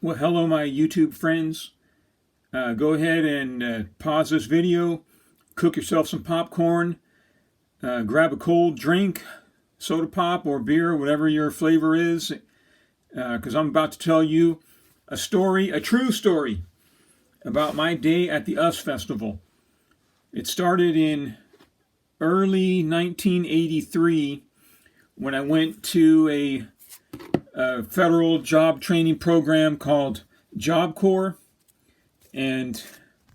Well, hello, my YouTube friends. Go ahead and pause this video, cook yourself some popcorn, grab a cold drink, soda pop or beer, whatever your flavor is, because I'm about to tell you a story, a true story, about my day at the US Festival. It started in early 1983 when I went to a federal job training program called Job Corps, and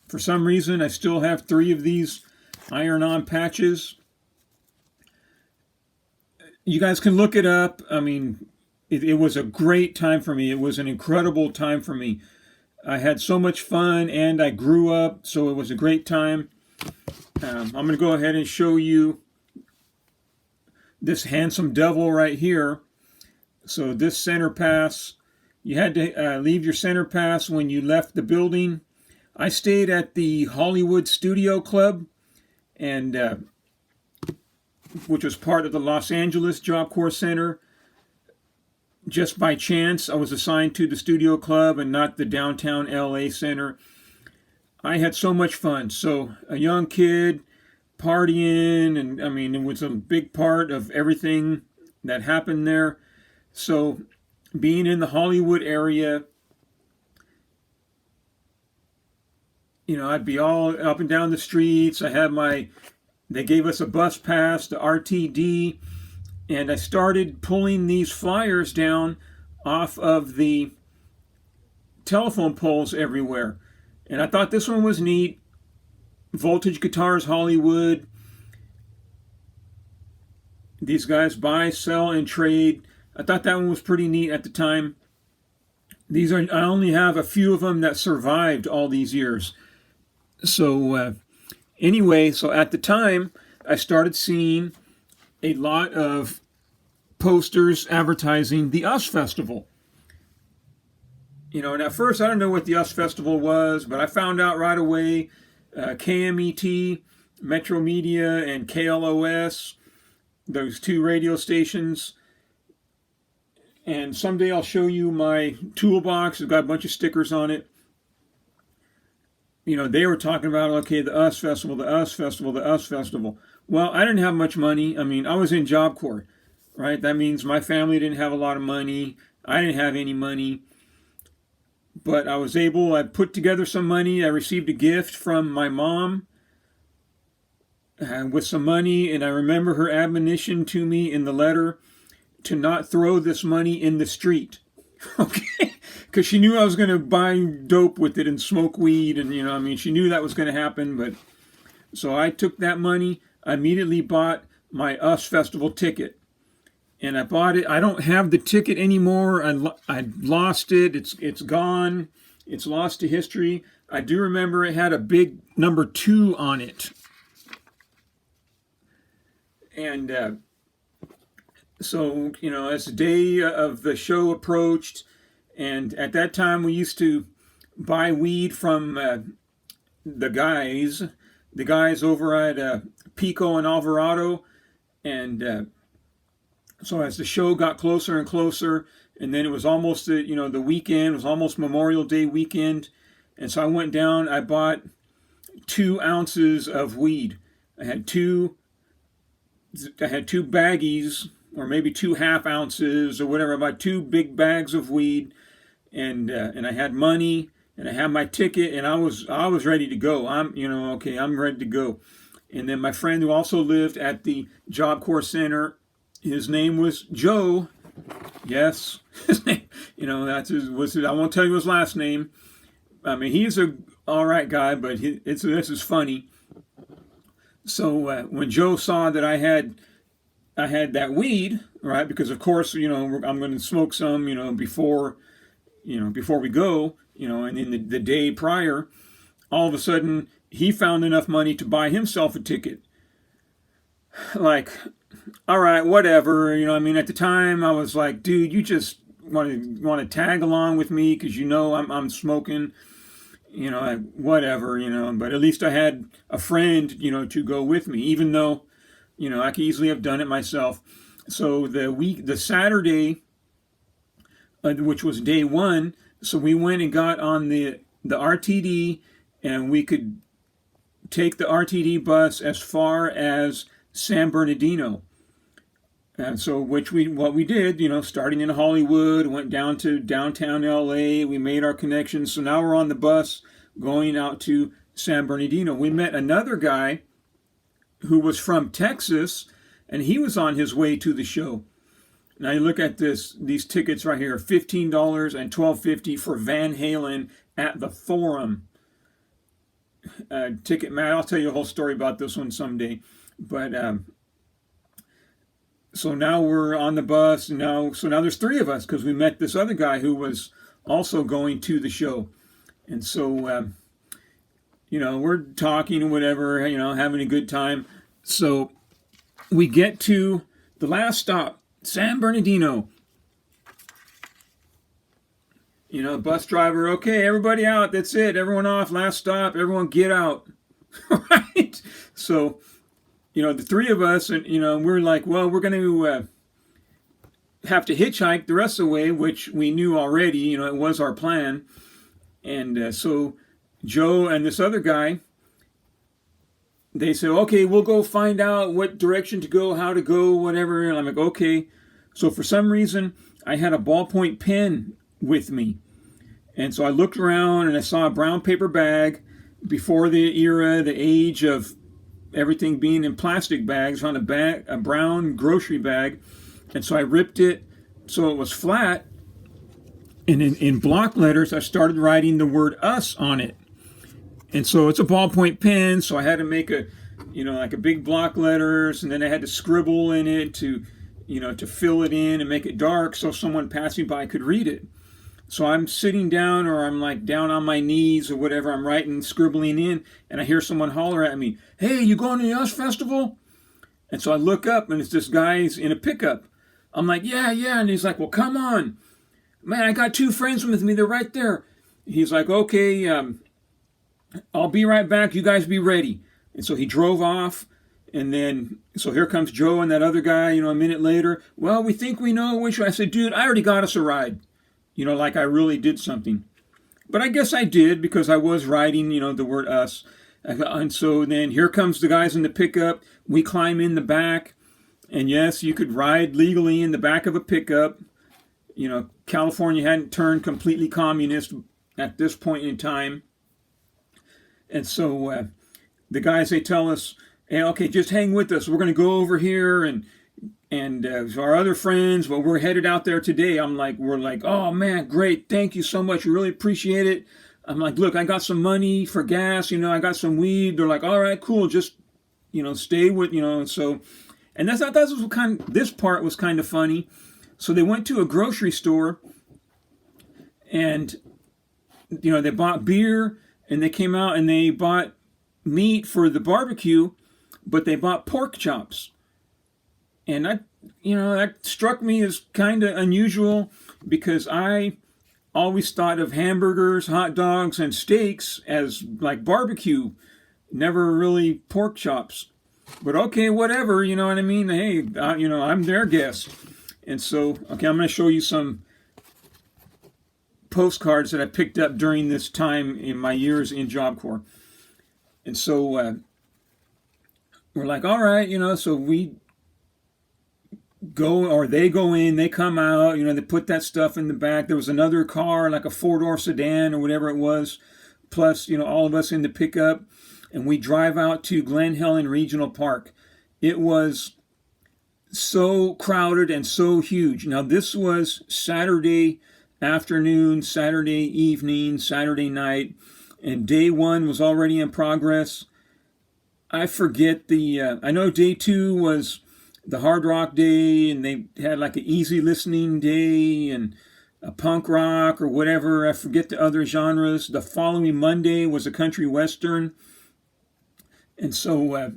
for some reason I still have 3 of these iron-on patches. You guys can look it up. I mean, it was a great time for me. It was an incredible time for me. I had so much fun and I grew up, so it was a great time. I'm going to go ahead and show you this handsome devil right here. So this center pass, you had to leave your center pass when you left the building. I stayed at the Hollywood Studio Club, and which was part of the Los Angeles Job Corps Center. Just by chance, I was assigned to the Studio Club and not the downtown LA Center. I had so much fun. So a young kid partying, and I mean, it was a big part of everything that happened there. So being in the Hollywood area, you know, I'd be all up and down the streets. They gave us a bus pass to RTD, and I started pulling these flyers down off of the telephone poles everywhere. And I thought this one was neat. Voltage Guitars Hollywood. These guys buy, sell, and trade. I thought that one was pretty neat at the time. I only have a few of them that survived all these years. So anyway, so at the time, I started seeing a lot of posters advertising the US Festival. You know, and at first I didn't know what the US Festival was, but I found out right away. KMET, Metro Media, and KLOS, those 2 radio stations. And someday I'll show you my toolbox. It's got a bunch of stickers on it. You know, they were talking about, okay, the US Festival, the US Festival, the US Festival. Well, I didn't have much money. I mean, I was in Job Corps, right? That means my family didn't have a lot of money. I didn't have any money. But I put together some money. I received a gift from my mom with some money, and I remember her admonition to me in the letter to not throw this money in the street. Okay? Because she knew I was going to buy dope with it and smoke weed, and, you know, I mean, she knew that was going to happen. But so I took that money. I immediately bought my US Festival ticket. And I bought it. I don't have the ticket anymore. I lost it. It's gone. It's lost to history. I do remember it had a big number 2 on it. And so, you know, as the day of the show approached, and at that time we used to buy weed from the guys over at Pico and Alvarado, and so as the show got closer and closer, and then it was almost the weekend, it was almost Memorial Day weekend, and so I went down, I bought 2 ounces of weed. I had two baggies, or maybe 2 half ounces or whatever. I bought 2 big bags of weed, and I had money, and I had my ticket, and I was ready to go. I'm ready to go. And then my friend who also lived at the Job Corps Center, his name was Joe. Yes, his name, you know, that's I won't tell you his last name. I mean, he's a all right guy, but this is funny. So when Joe saw that I had that weed, right? Because of course, you know, I'm going to smoke some, you know, before we go, you know, and in the day prior, all of a sudden he found enough money to buy himself a ticket. Like, all right, whatever. You know, I mean, at the time I was like, dude, you just want to tag along with me because you know I'm smoking. You know, whatever. You know, but at least I had a friend, you know, to go with me, even though, you know, I could easily have done it myself. So the Saturday, which was day 1, So we went and got on the RTD, and we could take the RTD bus as far as San Bernardino. And so, what we did, starting in Hollywood, went down to downtown LA. We made our connections. So now we're on the bus going out to San Bernardino. We met another guy who was from Texas, and he was on his way to the show. Now you look at these tickets right here, $15 and $12.50 for Van Halen at the Forum. Ticketmaster. I'll tell you a whole story about this one someday. But so now we're on the bus. So now there's three of us because we met this other guy who was also going to the show. And so, we're talking or whatever, having a good time. So we get to the last stop, San Bernardino. Bus driver, okay, everybody out. That's it. Everyone off. Last stop. Everyone get out. Right? So, the three of us, and, we're like, well, we're going to have to hitchhike the rest of the way, which we knew already. It was our plan. And so Joe and this other guy, they said, okay, we'll go find out what direction to go, how to go, whatever. And I'm like, okay. So for some reason, I had a ballpoint pen with me. And so I looked around and I saw a brown paper bag before the era, the age of everything being in plastic bags, on a brown grocery bag. And so I ripped it so it was flat. And in block letters, I started writing the word us on it. And so it's a ballpoint pen, so I had to make a big block letters, and then I had to scribble in it to fill it in and make it dark so someone passing by could read it. So I'm sitting down, or I'm like down on my knees or whatever, I'm writing, scribbling in, and I hear someone holler at me, hey, you going to the US Festival? And so I look up, and it's this guy's in a pickup. I'm like, yeah, and he's like, well, come on. Man, I got two friends with me, they're right there. He's like, okay, I'll be right back, you guys be ready. And so he drove off, and then, so here comes Joe and that other guy, a minute later. Well, we think we know which one. I said, dude, I already got us a ride. Like I really did something. But I guess I did, because I was writing, the word us. And so then here comes the guys in the pickup. We climb in the back. And yes, you could ride legally in the back of a pickup. California hadn't turned completely communist at this point in time. And so the guys, they tell us, hey, okay, just hang with us. We're going to go over here and our other friends, well, we're headed out there today. We're like, oh man, great. Thank you so much. We really appreciate it. I'm like, look, I got some money for gas. I got some weed. They're like, all right, cool. Just, stay with, so, and this part was kind of funny. So they went to a grocery store and, they bought beer and they came out and they bought meat for the barbecue, but they bought pork chops. And that struck me as kind of unusual, because I always thought of hamburgers, hot dogs, and steaks as like barbecue, never really pork chops. But okay, whatever, you know what I mean? Hey, I'm their guest. And so, okay, I'm going to show you some postcards that I picked up during this time in my years in Job Corps. And so we're like, all right, so we go, or they go in, they come out, they put that stuff in the back. There was another car, like a 4-door sedan or whatever it was, plus, all of us in the pickup, and we drive out to Glen Helen Regional Park. It was so crowded and so huge. Now, this was Saturday afternoon, Saturday evening, Saturday night, and day one was already in progress. I forget I know day two was the hard rock day, and they had like an easy listening day and a punk rock or whatever. I forget the other genres. The following Monday was a country western. And so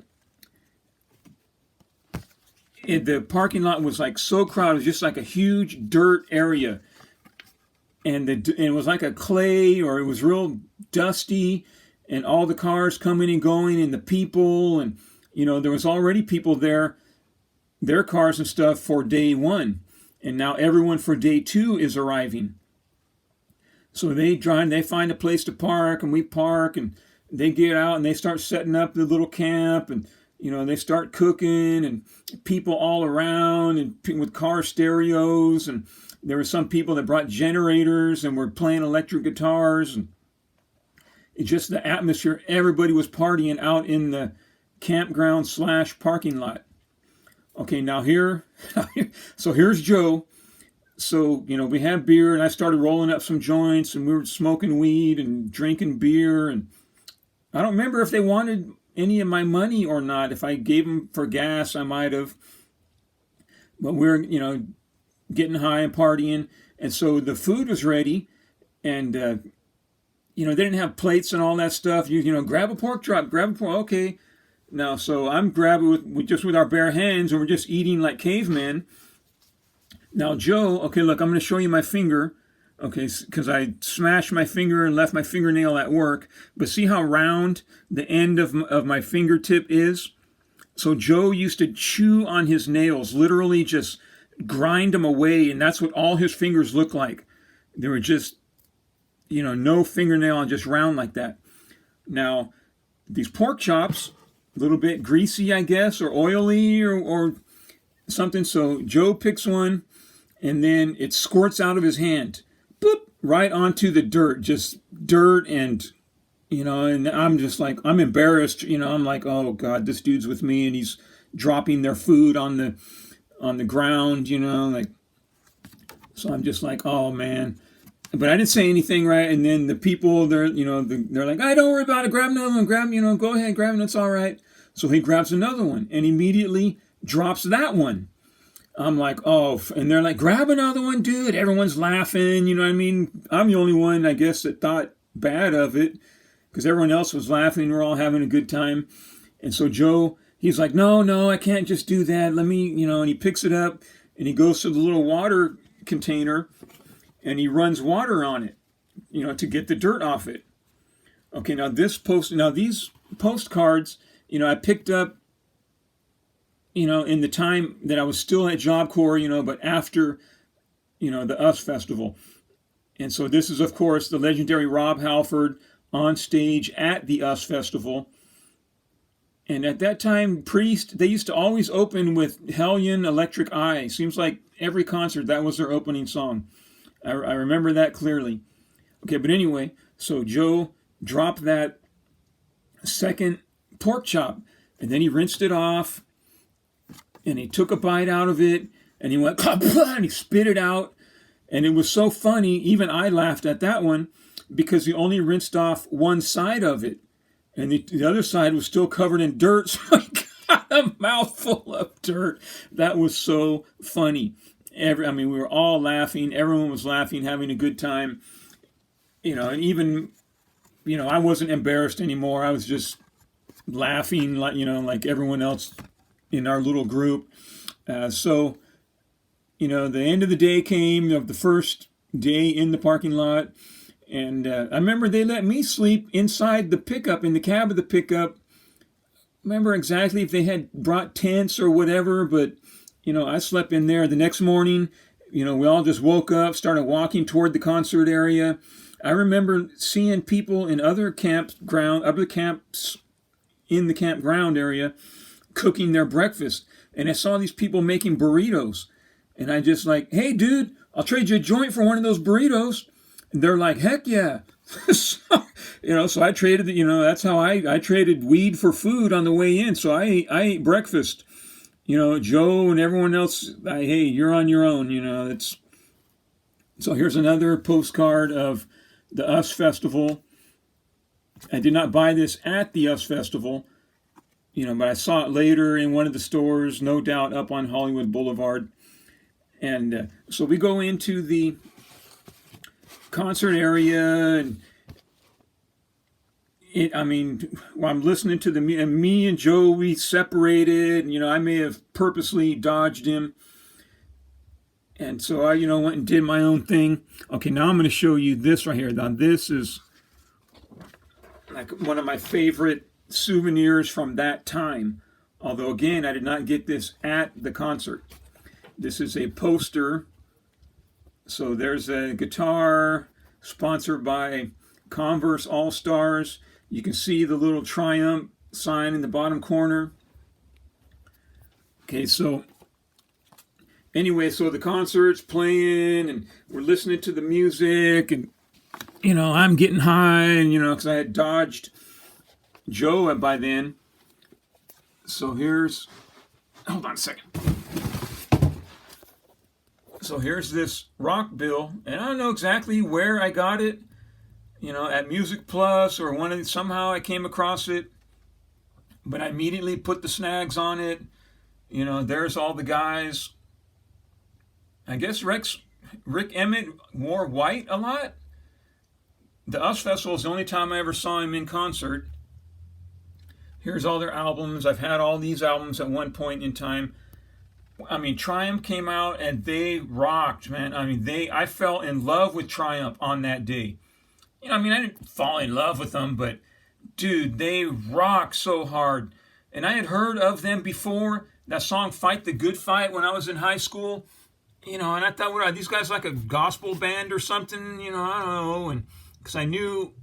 the parking lot was like so crowded. It was just like a huge dirt area. And it was like a clay, or it was real dusty, and all the cars coming and going, and the people, and there was already people there, their cars and stuff for day one, and now everyone for day two is arriving. So they drive, they find a place to park, and we park, and they get out and they start setting up the little camp, and they start cooking, and people all around, and with car stereos, and there were some people that brought generators and were playing electric guitars, and it's just the atmosphere. Everybody was partying out in the campground / parking lot. Okay, now so here's Joe. So, we had beer, and I started rolling up some joints, and we were smoking weed and drinking beer. And I don't remember if they wanted any of my money or not. If I gave them for gas, I might have. But we're, getting high and partying. And so the food was ready. And, they didn't have plates and all that stuff. Grab a pork chop, okay. Now, so I'm grabbing with our bare hands, and we're just eating like cavemen. Now, Joe, okay, look, I'm going to show you my finger, okay, because I smashed my finger and left my fingernail at work. But see how round the end of my fingertip is? So Joe used to chew on his nails, literally just grind them away, and that's what all his fingers look like. They were just, no fingernail, just round like that. Now, these pork chops, a little bit greasy, I guess, or oily or something. So Joe picks one, and then it squirts out of his hand, boop, right onto the dirt, just dirt, and and I'm just like, I'm embarrassed, I'm like, oh God, this dude's with me, and he's dropping their food on the ground, like, so I'm just like, oh man. But I didn't say anything, right? And then the people, they're like, hey, don't worry about it, grab another one, go ahead, grab it, it's all right. So he grabs another one and immediately drops that one. I'm like, oh, and they're like, grab another one, dude. Everyone's laughing, you know what I mean? I'm the only one, I guess, that thought bad of it, because everyone else was laughing. We're all having a good time. And so Joe, he's like, no, I can't just do that. Let me, and he picks it up, and he goes to the little water container, and he runs water on it, to get the dirt off it. Okay, now these postcards, I picked up, in the time that I was still at Job Corps, but after, the US Festival. And so this is, of course, the legendary Rob Halford on stage at the US Festival. And at that time, Priest, they used to always open with Hellion Electric Eye. Seems like every concert, that was their opening song. I remember that clearly. Okay, but anyway, so Joe dropped that second pork chop, and then he rinsed it off, and he took a bite out of it, and he went, and he spit it out. And it was so funny, even I laughed at that one, because he only rinsed off one side of it, and the other side was still covered in dirt, so he got a mouthful of dirt. That was so funny. We were all laughing. Everyone was laughing, having a good time. And even, I wasn't embarrassed anymore. I was just laughing, like everyone else in our little group. So, the end of the day came, of the first day in the parking lot. And I remember they let me sleep inside the pickup, in the cab of the pickup. Remember exactly if they had brought tents or whatever, but I slept in there. The next morning, we all just woke up, started walking toward the concert area. I remember seeing people in other camps in the campground area cooking their breakfast. And I saw these people making burritos. And I just like, hey, dude, I'll trade you a joint for one of those burritos. And they're like, heck yeah. So I traded, that's how I traded weed for food on the way in. So I ate breakfast. Joe and everyone else, hey, you're on your own, So here's another postcard of the US Festival. I did not buy this at the US Festival, but I saw it later in one of the stores, no doubt up on Hollywood Boulevard. And so we go into the concert area, and I'm listening to me and Joe, we separated, I may have purposely dodged him. And so I, went and did my own thing. Okay, now I'm going to show you this right here. Now this is like one of my favorite souvenirs from that time. Although again, I did not get this at the concert. This is a poster. So there's a guitar, sponsored by Converse All Stars. You can see the little Triumph sign in the bottom corner. Okay, so anyway, so the concert's playing and we're listening to the music, and I'm getting high, and because I had dodged Joe by then. So hold on a second. So here's this rock bill, and I don't know exactly where I got it, at Music Plus or somehow I came across it, but I immediately put the snags on it. There's all the guys. I guess Rick Emmett wore white a lot. The US Festival is the only time I ever saw him in concert. Here's all their albums. I've had all these albums at one point in time. Triumph came out and they rocked, man. I fell in love with Triumph on that day. I didn't fall in love with them, but dude, they rock so hard. And I had heard of them before, that song Fight the Good Fight, when I was in high school. And I thought, what are these guys, like a gospel band or something? I don't know. And because I knew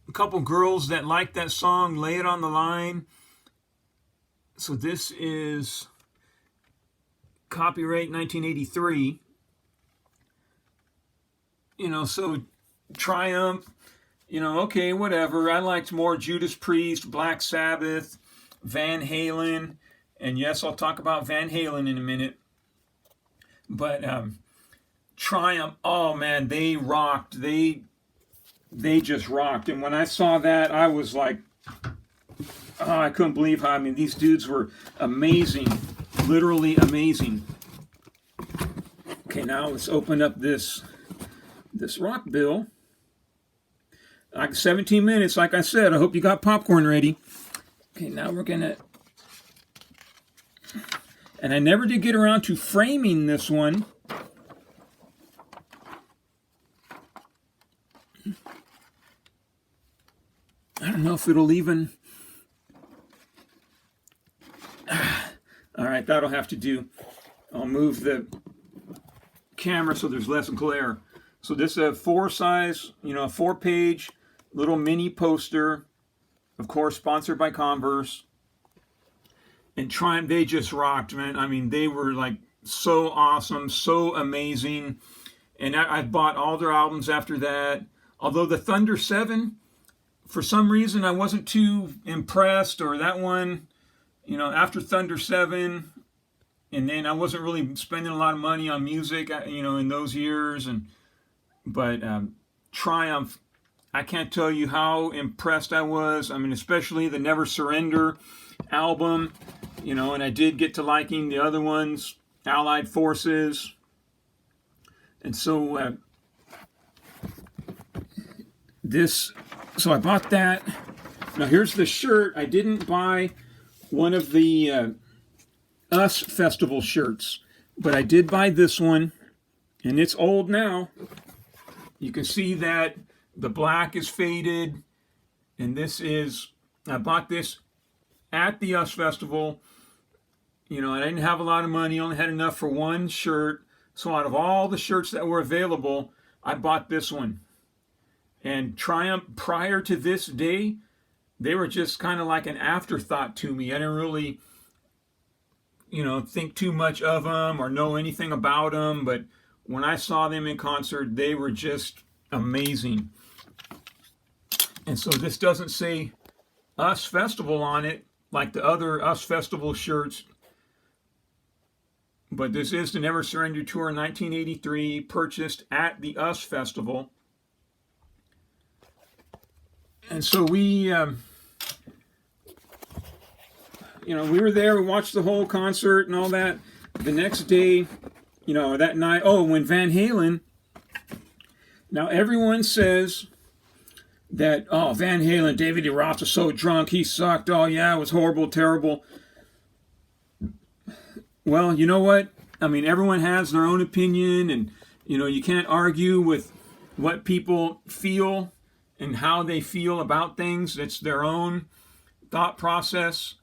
a couple girls that liked that song, Lay It on the Line. So this is copyright 1983. So Triumph, okay, whatever. I liked more Judas Priest, Black Sabbath, Van Halen. And yes, I'll talk about Van Halen in a minute. But Triumph, oh man, they rocked. They just rocked. And when I saw that, I was like, oh, I couldn't believe how, these dudes were amazing. Literally amazing. Okay, now let's open up this rock bill. Like 17 minutes, like I said. I hope you got popcorn ready. Okay, now we're gonna... And I never did get around to framing this one. I don't know if it'll even... All right, that'll have to do. I'll move the camera so there's less glare. So this is a 4-size, a 4-page little mini poster. Of course, sponsored by Converse. And Triumph, they just rocked, man. They were like so awesome, so amazing. And I bought all their albums after that. Although the Thunder 7, for some reason, I wasn't too impressed. Or that one, after Thunder 7. And then I wasn't really spending a lot of money on music, in those years. But Triumph, I can't tell you how impressed I was. Especially the Never Surrender album. And I did get to liking the other ones, Allied Forces. And so so I bought that. Now here's the shirt. I didn't buy one of the US Festival shirts, but I did buy this one, and it's old now. You can see that the black is faded, and I bought this at the US Festival. And I didn't have a lot of money, only had enough for one shirt. So out of all the shirts that were available, I bought this one. And Triumph, prior to this day, they were just kind of like an afterthought to me. I didn't really, think too much of them or know anything about them. But when I saw them in concert, they were just amazing. And so this doesn't say US Festival on it, like the other US Festival shirts. But this is the Never Surrender Tour 1983, purchased at the US Festival. And so we were there, we watched the whole concert and all that. The next day, that night, when Van Halen, now everyone says that, Van Halen, David Lee Roth was so drunk, he sucked, oh yeah, it was horrible, terrible. Well, you know what? Everyone has their own opinion, and, you can't argue with what people feel and how they feel about things. It's their own thought process.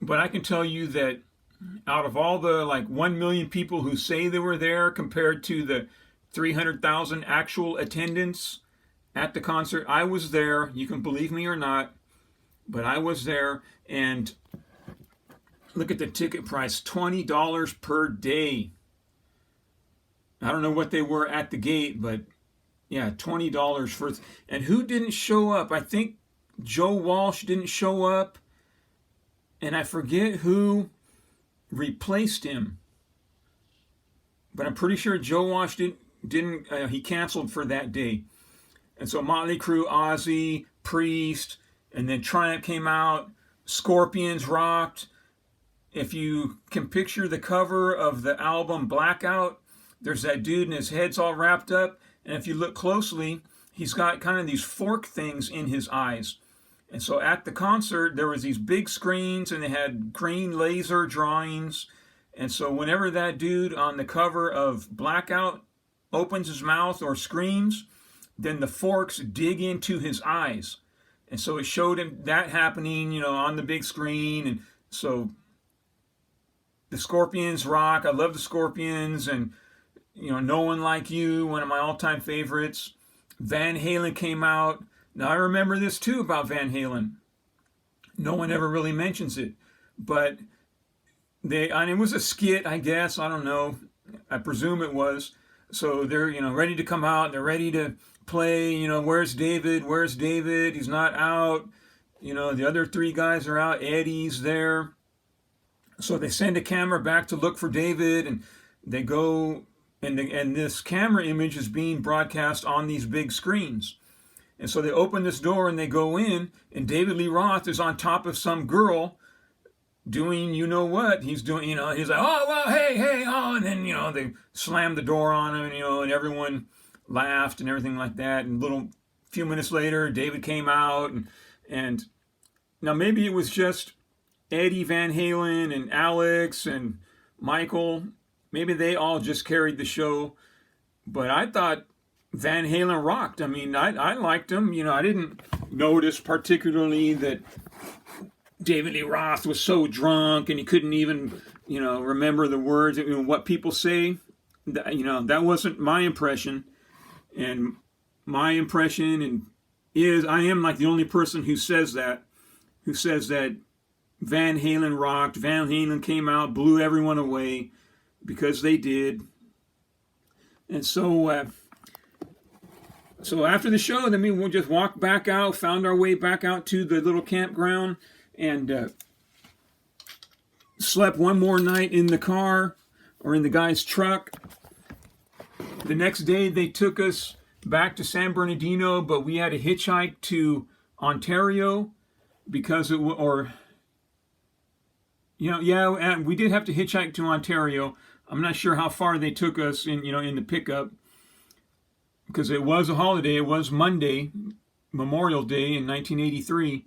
But I can tell you that out of all the 1 million people who say they were there compared to the 300,000 actual attendance at the concert. I was there. You can believe me or not, but I was there. And look at the ticket price, $20 per day. I don't know what they were at the gate, but yeah, $20 for. And who didn't show up? I think Joe Walsh didn't show up, and I forget who replaced him. But I'm pretty sure Joe Walsh didn't he canceled for that day. And so Motley Crue, Ozzy, Priest, and then Triumph came out. Scorpions rocked. If you can picture the cover of the album Blackout, there's that dude and his head's all wrapped up. And if you look closely, he's got kind of these fork things in his eyes. And so at the concert, there was these big screens and they had green laser drawings. And so whenever that dude on the cover of Blackout opens his mouth or screams, then the forks dig into his eyes. And so it showed him that happening, on the big screen. And so the Scorpions rock. I love the Scorpions. And, No One Like You, one of my all-time favorites. Van Halen came out. Now, I remember this too about Van Halen. No one ever really mentions it. But it was a skit, I guess. I don't know. I presume it was. So they're, ready to come out. They're ready to play. Where's David? Where's David? He's not out. The other three guys are out. Eddie's there. So they send a camera back to look for David, and they go, and this camera image is being broadcast on these big screens. And so they open this door and they go in, and David Lee Roth is on top of some girl doing what he's doing. He's like, oh, well, hey, oh, and then they slammed the door on him, and everyone laughed and everything like that. And few minutes later, David came out, and now maybe it was just Eddie Van Halen and Alex and Michael. Maybe they all just carried the show, but I thought Van Halen rocked. I mean, I liked him. I didn't notice particularly that David Lee Roth was so drunk and he couldn't even, remember the words, what people say. That wasn't my impression. And my impression is I am like the only person who says that Van Halen rocked. Van Halen came out, blew everyone away, because they did. And so after the show, then we just walked back out, found our way back out to the little campground, and slept one more night in the car or in the guy's truck. The next day, they took us back to San Bernardino, but we had a hitchhike to Ontario because and we did have to hitchhike to Ontario. I'm not sure how far they took us in the pickup, because it was a holiday. It was Monday, Memorial Day in 1983.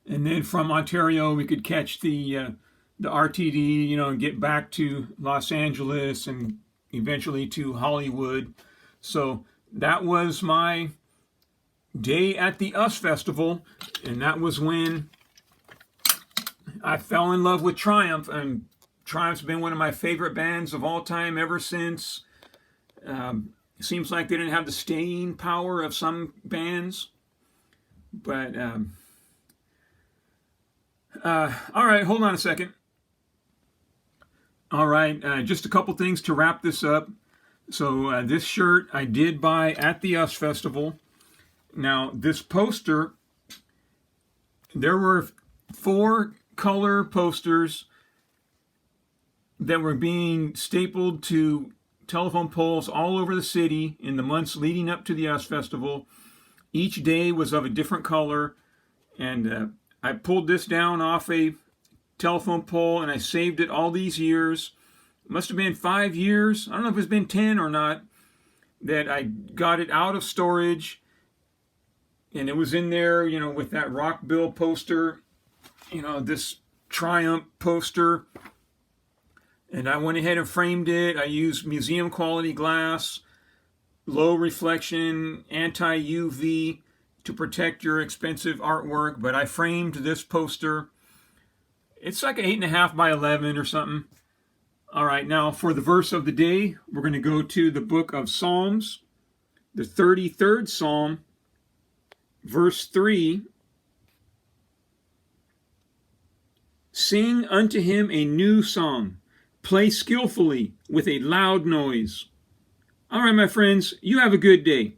And then from Ontario, we could catch the RTD, and get back to Los Angeles and eventually to Hollywood. So that was my day at the US Festival, and that was when I fell in love with Triumph, and Triumph's been one of my favorite bands of all time ever since. It seems like they didn't have the staying power of some bands, but all right, hold on a second. All right, just a couple things to wrap this up. So this shirt I did buy at the US Festival. Now, this poster, there were 4 color posters that were being stapled to telephone poles all over the city in the months leading up to the US Festival. Each day was of a different color, and I pulled this down off a telephone pole, and I saved it all these years. It must have been 5 years. I don't know if it's been 10 or not, that I got it out of storage, and it was in there, with that Rock Bill poster, this Triumph poster. And I went ahead and framed it. I used museum quality glass, low reflection, anti-UV to protect your expensive artwork. But I framed this poster. It's like an 8.5 by 11 or something All right, now for the verse of the day, we're going to go to the book of Psalms, the 33rd Psalm, verse 3. Sing unto him a new song. Play skillfully with a loud noise. All right, my friends, you have a good day.